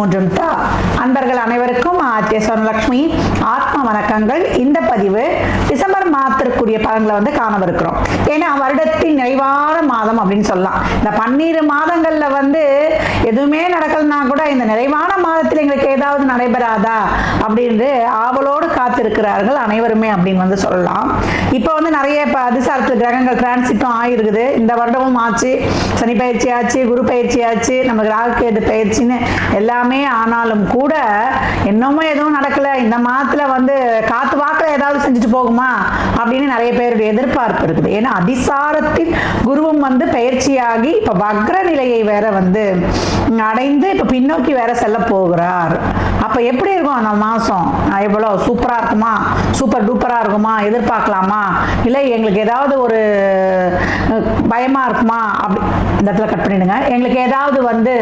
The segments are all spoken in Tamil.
மூன்றும் தா. அன்பர்கள் அனைவருக்கும் ஆத்திய சொர்ணலட்சுமி ஆத்ம வணக்கங்கள். இந்த பதிவு டிசம்பர் மாதத்திற்குரிய பலன்களை வந்து காணவிருக்கிறோம். ஏன்னா வருடத்தின் நிறைவான மாதம் அப்படின்னு சொல்லலாம். இந்த 12 மாதங்கள்ல வந்து எதுவுமே நடக்கலன்னா கூட இந்த நிறைவான மாதத்தில் எங்களுக்கு ஏதாவது நடைபெறாதா அப்படின்னு ஆவலோடு காத்திருக்கிறார்கள் அனைவருமே அப்படின்னு வந்து சொல்லலாம். இப்போ வந்து நிறைய அதிசாரத்தில் கிரகங்கள் டிரான்சிட்டும் ஆயிருக்குது. இந்த வருடமும் ஆச்சு, சனி பயிற்சி ஆச்சு, குரு பயிற்சி ஆச்சு, நமக்கு ராகு கேது பயிற்சின்னு எல்லாமே. ஆனாலும் கூட என்னமோ எதுவும் நடக்கல, இந்த மாதத்துல வந்து காத்து வாக்கில் ஏதாவது செஞ்சுட்டு போகுமா அப்படின்னு நிறைய பேருடைய எதிர்பார்ப்பு இருக்குது. ஏன்னா அதிசாரத்தில் குருவும் வந்து பயிற்சியாகி இப்ப வக்ர நிலையை வேற வந்து அடைந்து இப்ப பின்னோக்கி வேற செல்ல போகிறார். அப்ப எப்படி இருக்கும் அந்த மாசம்? எவ்வளவு சூப்பரா இருக்குமா, சூப்பர் டூப்பரா இருக்குமா, எதிர்பார்க்கலாமா, இல்லை எங்களுக்கு ஏதாவது ஒரு பயமா இருக்குமா? அப்படி இந்த இடத்துல கட் பண்ணிடுங்க. எங்களுக்கு ஏதாவது வந்து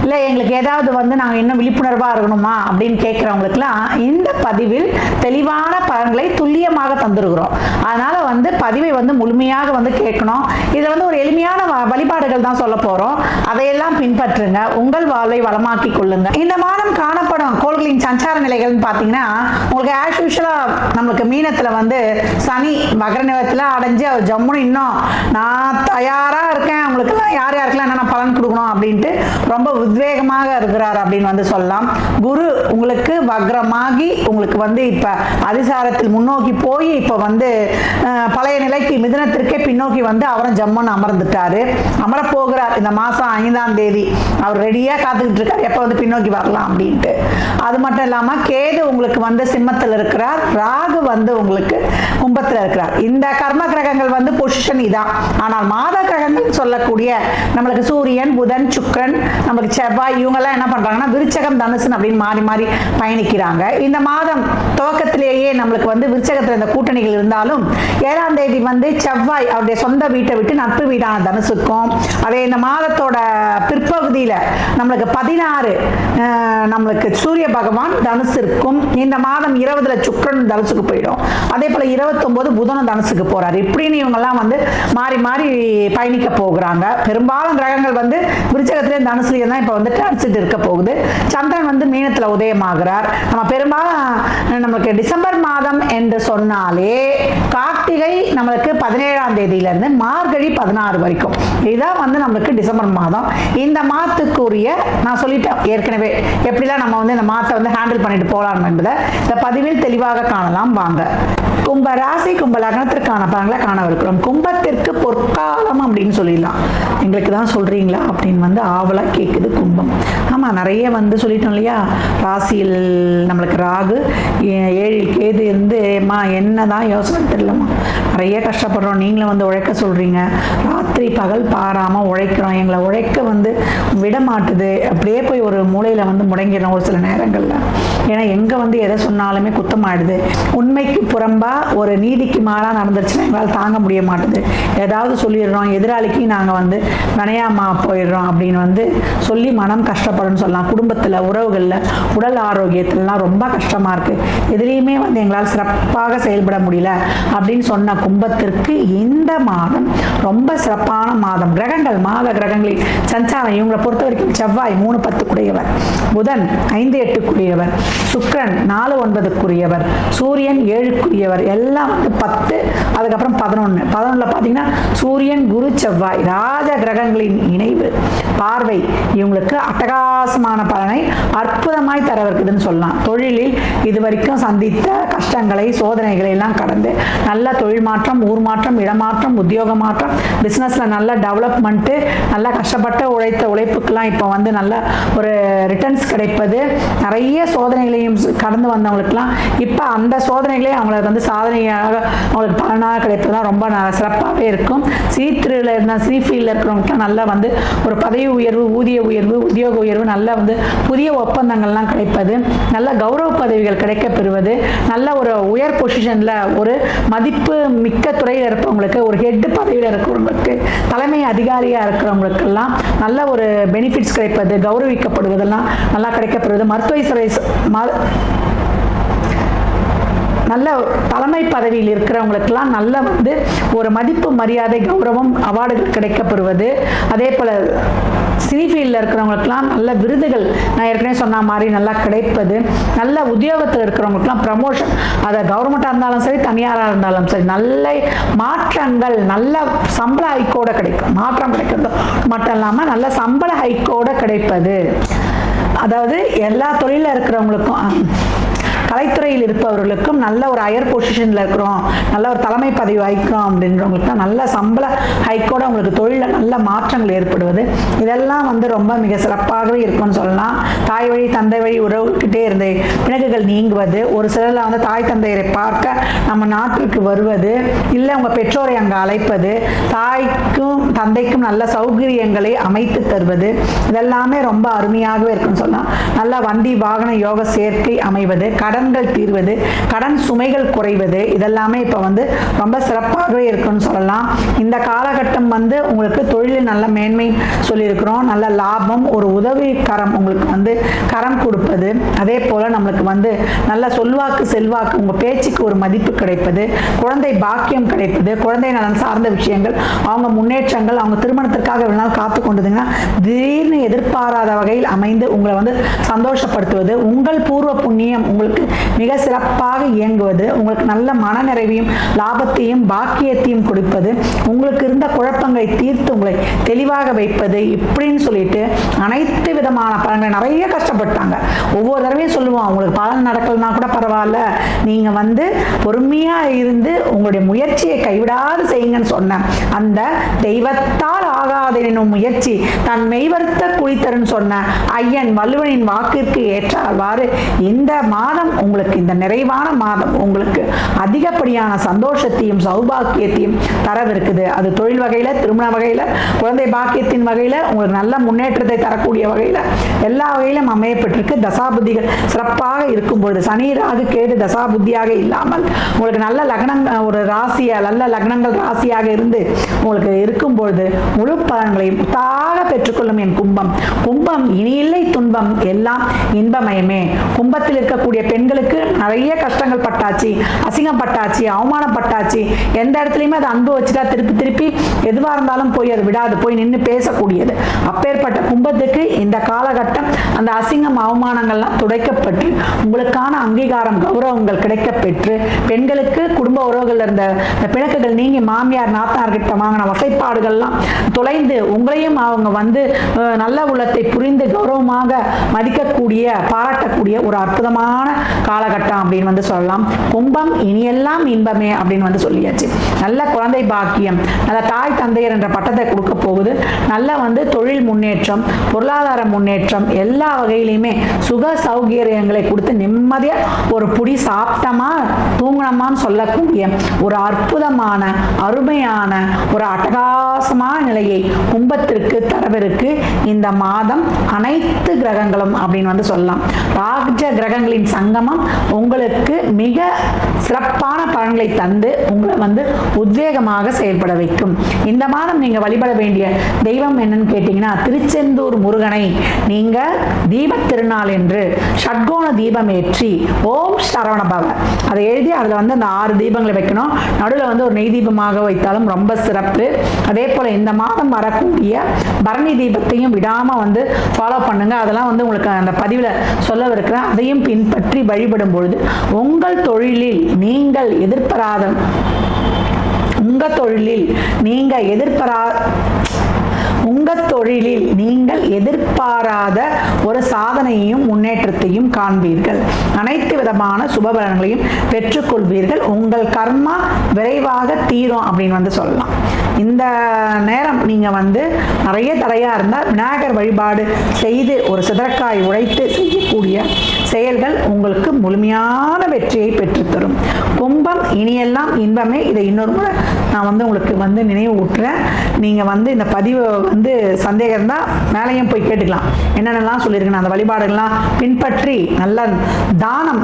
இல்லை எங்களுக்கு ஏதாவது வந்து நாங்கள் இன்னும் விழிப்புணர்வாக இருக்கணுமா அப்படின்னு கேட்குறவங்களுக்குலாம் இந்த பதிவில் தெளிவான பலன்களை துல்லியமாக தந்துருக்கிறோம். அதனால் வந்து பதிவை வந்து முழுமையாக வந்து கேட்கணும். இதில் வந்து ஒரு எளிமையான வழிபாடுகள் தான் சொல்ல போகிறோம். அதையெல்லாம் பின்பற்றுங்க, உங்கள் வாழ்வை வளமாக்கி கொள்ளுங்க. இந்த மாதம் காணப்படும் கோள்களின் சஞ்சார நிலைகள்னு பார்த்தீங்கன்னா உங்களுக்கு ஆஸ் யூஷுவலாக நம்மளுக்கு மீனத்தில் வந்து சனி மகர நிலத்தில் அடைஞ்சு அவர் ஜம்முன்னு இன்னும் நான் தயாராக இருக்கேன், உங்களுக்குலாம் யார் யாருக்கெல்லாம் என்னென்ன பலன் கொடுக்கணும் அப்படின்ட்டு ரொம்ப உத்வேகமாக இருக்கிறார் அப்படின்னு வந்து சொல்லலாம். குரு உங்களுக்கு வக்ரமாகி உங்களுக்கு வந்து இப்ப அதிசாரத்தில் முன்னோக்கி போய் இப்ப வந்து பழைய நிலைக்கு மிதுனத்திற்கே பின்னோக்கி வந்து அவரும் ஜம்மன் அமர்ந்துட்டாரு, அமர போகிறார். இந்த மாசம் 5ஆம் தேதி அவர் ரெடியா காத்துக்கிட்டு இருக்காரு, எப்ப வந்து பின்னோக்கி வரலாம் அப்படின்ட்டு. அது மட்டும் இல்லாம கேது உங்களுக்கு வந்து சிம்மத்தில் இருக்கிறார், ராகு வந்து உங்களுக்கு கும்பத்தில் இருக்கிறார். இந்த கர்ம கிரகங்கள் வந்து பொசிஷன் இதான். ஆனால் மாத கிரகங்கள் சொல்லக்கூடிய நம்மளுக்கு சூரியன், புதன், சுக்கிரன், நம்மளுக்கு செவ்வாய், இவங்கெல்லாம் என்ன பண்றாங்கன்னா விருச்சகம், தனுசன் அப்படின்னு மாறி மாறி பயணிக்கிறாங்க. இந்த மாதம் துவக்கத்திலேயே நம்மளுக்கு வந்து விருச்சகத்தில் இந்த கூட்டணிகள் இருந்தாலும் 7ஆம் தேதி வந்து செவ்வாய் அவருடைய சொந்த வீட்டை விட்டு நட்பு வீடான தனுசுக்கும், அதே இந்த மாதத்தோட பிற்பகுதியில நம்மளுக்கு 16 நம்மளுக்கு சூரிய பகவான் தனுசிற்கும், இந்த மாதம் 20 சுக்கிரன் தனுசுக்கு போயிடும். அதே போல 29 புதனும் தனுசுக்கு போறாரு. இப்படின்னு இவங்கெல்லாம் வந்து மாறி மாறி பயணிக்க போகிறாங்க. பெரும்பாலும் கிரகங்கள் வந்து விருச்சகத்திலே தனுசுலேயே தான் இப்போ வந்து டிரான்சிட் இருக்க போகுது. சந்திரன் வந்து மீனத்தில் உதயமாகிறார். நம்ம பெரும்பாலும் நமக்கு டிசம்பர் மாதம் என்று சொன்னாலே கார்த்திகை நம்மளுக்கு 17ஆம் தேதியிலிருந்து மார்கழி 16 வரைக்கும், இதுதான் வந்து நம்மளுக்கு டிசம்பர் மாதம். இந்த மாதத்துக்குரிய நான் சொல்லிட்டேன் ஏற்கனவே எப்படிலாம் நம்ம வந்து இந்த மாதத்தை வந்து ஹேண்டில் பண்ணிட்டு போகலாம் என்பதை இந்த பதிவில் தெளிவாக காணலாம். வாங்க. கும்ப ராசி கும்ப லக்னத்திற்கான பலன்களை காணவிருக்கிறோம். கும்பத்திற்கு பொற்காலம் அப்படின்னு சொல்லிடலாம். எங்களுக்கு தான் சொல்றீங்களா அப்படின்னு வந்து ஆவலா கேட்குது கும்பம். ஆமா, நிறைய வந்து சொல்லிட்டோம் இல்லையா. ராசியில் நம்மளுக்கு ராகு, 7இல் கேது இருந்து என்னதான் யோசனை தெரியலமா, நிறைய கஷ்டப்படுறோம். நீங்களும் வந்து உழைக்க சொல்றீங்க, ராத்திரி பகல் பாராம உழைக்கிறோம், எங்களை உழைக்க வந்து விட மாட்டுது. அப்படியே போய் ஒரு மூலையில வந்து முடங்கிடுறோம் ஒரு சில நேரங்கள்ல. ஏன்னா எங்க வந்து எதை சொன்னாலுமே குத்தமாயிடுது. உண்மைக்கு புறம்பா ஒரு நீதிக்கு மாறா நடந்துருச்சுன்னா எங்களால் தாங்க முடிய மாட்டுது. ஏதாவது சொல்லிடுறோம், எதிராளிக்கு நாங்கள் வந்து வினையாமா போயிடுறோம் அப்படின்னு வந்து சொல்லி மனம் கஷ்டப்படும்னு சொல்லலாம். குடும்பத்தில், உறவுகளில், உடல் ஆரோக்கியத்திலலாம் ரொம்ப கஷ்டமா இருக்கு, எதுலேயுமே வந்து எங்களால் சிறப்பாக செயல்பட முடியல அப்படின்னு சொன்ன கும்பத்திற்கு இந்த மாதம் ரொம்ப சிறப்பான மாதம். கிரகங்கள், மாத கிரகங்களில் சஞ்சாரம் இவங்களை பொறுத்த வரைக்கும் செவ்வாய் 3-10 புதன் 5-8 சுக்கிரன் 4-9 சூரியன் 7 எல்லாம் வந்து 10, அதுக்கப்புறம் 11 பார்த்தீங்கன்னா சூரியன், குரு, செவ்வாய் ராஜ கிரகங்களின் இணைவு பார்வை இவங்களுக்கு அட்டகாசமான பலனை அற்புதமாய் தரவிருக்குதுன்னு சொல்லலாம். தொழிலில் இதுவரைக்கும் சந்தித்த கஷ்டங்களை, சோதனைகளை எல்லாம் கடந்து நல்ல தொழில் மாற்றம், ஊர் மாற்றம், இடமாற்றம், உத்தியோக மாற்றம், பிசினஸ்ல நல்ல டெவலப்மெண்ட், நல்லா கஷ்டப்பட்ட உழைத்த உழைப்புக்கெல்லாம் இப்போ வந்து நல்ல ஒரு ரிட்டர்ன்ஸ் கிடைப்பது. நிறைய சோதனைகளையும் கடந்து வந்தவங்களுக்குலாம் இப்போ அந்த சோதனைகளே அவங்களுக்கு வந்து சாதனையாக அவங்களுக்கு பலனாக கிடைப்பதுலாம் ரொம்ப சிறப்பாகவே இருக்கும். C3ல இருந்தால் C-ஃபீல்டில் இருக்கிறவங்களுக்குலாம் நல்லா வந்து ஒரு பதவி உயர்வு, ஊதிய உயர்வு, உத்தியோக உயர்வு, நல்ல வந்து புதிய ஒப்பந்தங்கள்லாம் கிடைப்பது, நல்ல கௌரவ பதவிகள் கிடைக்க பெறுவது, நல்ல ஒரு உயர் பொசிஷனில் ஒரு மதிப்பு மிக்க துறையில் இருக்கிறவங்களுக்கு, ஒரு ஹெட் பதவியில் இருக்கிறவங்களுக்கு, தலைமை அதிகாரியாக இருக்கிறவங்களுக்கெல்லாம் நல்ல ஒரு பெனிஃபிட்ஸ் கிடைப்பது, கௌரவிக்கப்படுவதெல்லாம் நல்லா கிடைக்கப்படுவது. நல்ல தலைமை பதவியில் இருக்கிறவங்களுக்கெல்லாம் நல்ல வந்து ஒரு மதிப்பு மரியாதை கௌரவம் அவார்டுகள் கிடைக்கப்பெறுவது, அதே போல சினி ஃபீல்டில் இருக்கிறவங்களுக்குலாம் நல்ல விருதுகள் நான் ஏற்கனவே சொன்ன மாதிரி நல்லா கிடைப்பது, நல்ல உத்தியோகத்தில் இருக்கிறவங்களுக்குலாம் ப்ரமோஷன், அதை கவர்மெண்ட்டாக இருந்தாலும் சரி தனியாராக இருந்தாலும் சரி நல்ல மாற்றங்கள், நல்ல சம்பள ஹைக்கோட கிடைக்கும். மாற்றம் கிடைக்கிறது மட்டும் இல்லாமல் நல்ல சம்பள ஹைக்கோட கிடைப்பது, அதாவது எல்லா தொழிலில் இருக்கிறவங்களுக்கும் கலைத்துறையில் இருப்பவர்களுக்கும் நல்ல ஒரு ஹையர் பொசிஷனில் இருக்கிறோம், நல்ல ஒரு தலைமை பதவி வகிக்கிறோம் அப்படின்றவங்களுக்கு நல்ல சம்பள ஹைக்கோட உங்களுக்கு தொழிலில் நல்ல மாற்றங்கள் ஏற்படுவது, இதெல்லாம் வந்து ரொம்ப மிக சிறப்பாகவே இருக்கும்னு சொல்லலாம். தாய் வழி தந்தை வழி உறவுகிட்டே இருந்த பிணக்குகள் நீங்குவது, ஒரு சிலரில் வந்து தாய் தந்தையரை பார்க்க நம்ம நாட்டிற்கு வருவது, இல்லை உங்கள் பெற்றோரை அங்கே அழைப்பது, தாய்க்கும் தந்தைக்கும் நல்ல சௌகரியங்களை அமைத்து தருவது, இதெல்லாமே ரொம்ப அருமையாகவே இருக்குன்னு சொல்லலாம். நல்ல வண்டி வாகன யோக சேர்க்கை அமைவது, கடன்கள் தீர்வது, கடன் சுமைகள் குறைவது, இதெல்லாமே இப்போ வந்து ரொம்ப சிறப்பாகவே இருக்குன்னு சொல்லலாம். இந்த காலகட்டம் வந்து உங்களுக்கு தொழிலில் நல்ல மேன்மை சொல்லியிருக்கிறோம். நல்ல லாபம், ஒரு உதவி கரம் உங்களுக்கு வந்து கரம் கொடுப்பது, அதே போல் நம்மளுக்கு வந்து நல்ல சொல்வாக்கு செல்வாக்கு, உங்கள் பேச்சுக்கு ஒரு மதிப்பு கிடைப்பது, குழந்தை பாக்கியம் கிடைப்பது, குழந்தை நலன் சார்ந்த விஷயங்கள், அவங்க முன்னேற்றங்கள், அவங்க திருமணத்திற்காக இவ்வளவு நாள் காத்து கொண்டதுங்கன்னா திடீர்னு எதிர்பாராத வகையில் அமைந்து உங்களை வந்து சந்தோஷப்படுத்துவது, உங்கள் பூர்வ புண்ணியம் உங்களுக்கு மிக சிறப்பாக இயங்குவது, உங்களுக்கு நல்ல மனநிறைவையும் லாபத்தையும் பாக்கியத்தையும் கொடுப்பது, உங்களுக்கு இருந்த குழப்பங்களை தீர்த்து உங்களை தெளிவாக வைப்பது, இப்படின்னு சொல்லிட்டு அனைத்து விதமான பலன்களை நிறைய கஷ்டப்பட்டாங்க. ஒவ்வொரு தடவையும் சொல்லுவோம், உங்களுக்கு பலன் நடக்கலன்னா கூட பரவாயில்ல, நீங்க வந்து பொறுமையா இருந்து உங்களுடைய முயற்சியை கைவிடாது செய்யுங்கன்னு சொன்ன அந்த தெய்வத்தால் ஆகாத எனும் முயற்சி தன் மெய்வருத்த குளித்தருன்னு சொன்ன ஐயன் வள்ளுவனின் வாக்கிற்கு ஏற்றவாறு இந்த மாதம் உங்களுக்கு, இந்த நிறைவான மாதம் உங்களுக்கு அதிகப்படியான சந்தோஷத்தையும் சௌபாக்கியத்தையும் தரவிருக்குது. அது தொழில் வகையில், திருமண வகையில், குழந்தை பாக்கியத்தின் வகையில் உங்களுக்கு நல்ல முன்னேற்றத்தை தரக்கூடிய வகையில் எல்லா வகையிலும் அமையப்பட்டிருக்கு. தசாபுத்திகள் சிறப்பாக இருக்கும் பொழுது, சனி ராகு கேது தசாபுத்தியாக இல்லாமல் உங்களுக்கு நல்ல லக்னம், ஒரு ராசியா நல்ல லக்னங்கள் ராசியாக இருந்து உங்களுக்கு இருக்கும் பொழுது முழு பலன்களையும் புத்தாக பெற்றுக்கொள்ளும் என் கும்பம். கும்பம் இனி இல்லை துன்பம் எல்லாம் இன்பமயமே. கும்பத்தில் இருக்கக்கூடிய பெண்களுக்கு நிறைய கஷ்டங்கள் பட்டாச்சு, அசிங்கப்பட்டாச்சு, அவமானப்பட்டாச்சு, எந்த இடத்துலையுமே அதை அன்பு வச்சுட்டா திருப்பி திருப்பி எதுவாக இருந்தாலும் போய் அதை விடாது, போய் நின்று பேசக்கூடியது. அப்பேற்பட்ட கும்பத்துக்கு இந்த காலகட்டம் அந்த அசிங்கம் அவமானங்கள்லாம் துடைக்கப்பட்டு உங்களுக்கான அங்கீகாரம் கௌரவங்கள் கிடைக்கப்பெற்று, பெண்களுக்கு குடும்ப உறவுகள் இருந்த பிணக்குகள் நீங்கி மாமியார் நாத்தனார்கிட்ட வாங்கின வசைப்பாடுகள்லாம் தொலைந்து உங்களையும் அவங்க வந்து நல்ல உள்ளத்தை புரிந்து கௌரவமாக மதிக்கக்கூடிய பாராட்டக்கூடிய ஒரு அற்புதமான காலகட்டம் அப்படின்னு வந்து சொல்லலாம். கும்பம் இனியெல்லாம் இன்பமே அப்படின்னு வந்து சொல்லியாச்சு. நல்ல குழந்தை பாக்கியம், நல்ல தாய் தந்தையர் என்ற பட்டத்தை கொடுக்க போகுது. நல்ல வந்து தொழில் முன்னேற்றம், பொருளாதார முன்னேற்றம், எல்லா வகையிலையுமே சுக சௌகரியங்களை கொடுத்து நிம்மதியா ஒரு புடி சாப்பிட்டமா தூங்கணுமான்னு சொல்லக்கூடிய ஒரு அற்புதமான அருமையான ஒரு அட்டகாசமான நிலையை கும்பத்திற்கு தரவிருக்கு இந்த மாதம் அனைத்து கிரகங்களும் அப்படின்னு வந்து சொல்லலாம். ராஜ கிரகங்களின் சங்கமம் உங்களுக்கு மிக சிறப்பான பலன்களை தந்து உங்களை வந்து உத்வேகமாக செயல்பட வைக்கும். இந்த மாதம் நீங்க வழிபட வேண்டிய தெய்வம் என்னன்னு கேட்டீங்கன்னா, திருச்செந்தூர் முருகனை நீங்க தீப திருநாள் என்று ஷட்கோண தீபம் ஏற்றி ஓம் சரவணபவ அதை எழுதி அதுல வந்து அந்த 6 தீபங்களை வைக்கணும். நடுவில் வந்து ஒரு நெய் தீபமாக வைத்தாலும் ரொம்ப சிறப்பு. அதே போல இந்த மாதம் வரக்கூடிய பரணி தீபத்தையும் விடாம வந்து ஃபாலோ பண்ணுங்க. அதெல்லாம் வந்து உங்களுக்கு அந்த பதிவுல சொல்லவிருக்கிறேன். அதையும் பின்பற்றி வழிபடும் பொழுது உங்கள் தொழிலில் நீங்கள் எதிர்பாராத ஒரு சாதனையையும் முன்னேற்றத்தையும் காண்பீர்கள். அனைத்து விதமான சுபபலன்களையும் பெற்றுக்கொள்வீர்கள். உங்கள் கர்மா விரைவாக தீரும் அப்படின்னு வந்து சொல்லலாம். இந்த நேரம் நீங்க வந்து நிறைய தடையா இருந்தால் விநாயகர் வழிபாடு செய்து ஒரு சிதறக்காய் உழைத்து செய்யக்கூடிய செயல்கள் உங்களுக்கு முழுமையான வெற்றியை பெற்றுத்தரும். கும்பம் இனியெல்லாம் இன்பமே. இதை இன்னொரு முறை நான் வந்து உங்களுக்கு வந்து நினைவு ஊட்டுறேன். நீங்க வந்து இந்த பதிவு வந்து சந்தேகம் இருந்தால் மேலேயும் போய் கேட்டுக்கலாம். என்னென்னலாம் சொல்லியிருக்கேன் அந்த வழிபாடுகள்லாம் பின்பற்றி நல்ல தானம்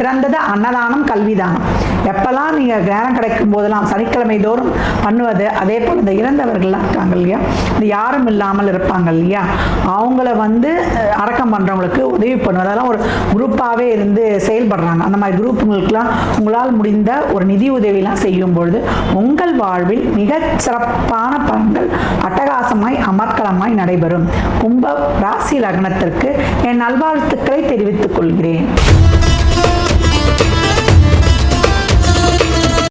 சிறந்தது அன்னதானம், கல்விதானம். எப்பெல்லாம் நீங்க நேரம் கிடைக்கும் போதெல்லாம் சனிக்கிழமை தோறும் பண்ணுவது. அதே போல் இந்த இறந்தவர்கள்லாம் இருக்காங்க இல்லையா, இந்த யாரும் இல்லாமல் இருப்பாங்க இல்லையா, அவங்கள வந்து அடக்கம் பண்றவங்களுக்கு உதவி பண்ணுவது. அதெல்லாம் ஒரு குரூப்பாகவே இருந்து செயல்படுறாங்க. அந்த மாதிரி குரூப்புங்களுக்கெல்லாம் உங்களால் முடிந்த ஒரு நிதி உதவியெல்லாம் செய்யும் பொழுது உங்கள் வாழ்வில் மிக சிறப்பான பலன்கள் அட்டகாசமாய் அமர்க்கலமாய் நடைபெறும். கும்ப ராசி லக்னத்திற்கு என் நல்வாழ்த்துக்களை தெரிவித்துக் கொள்கிறேன்.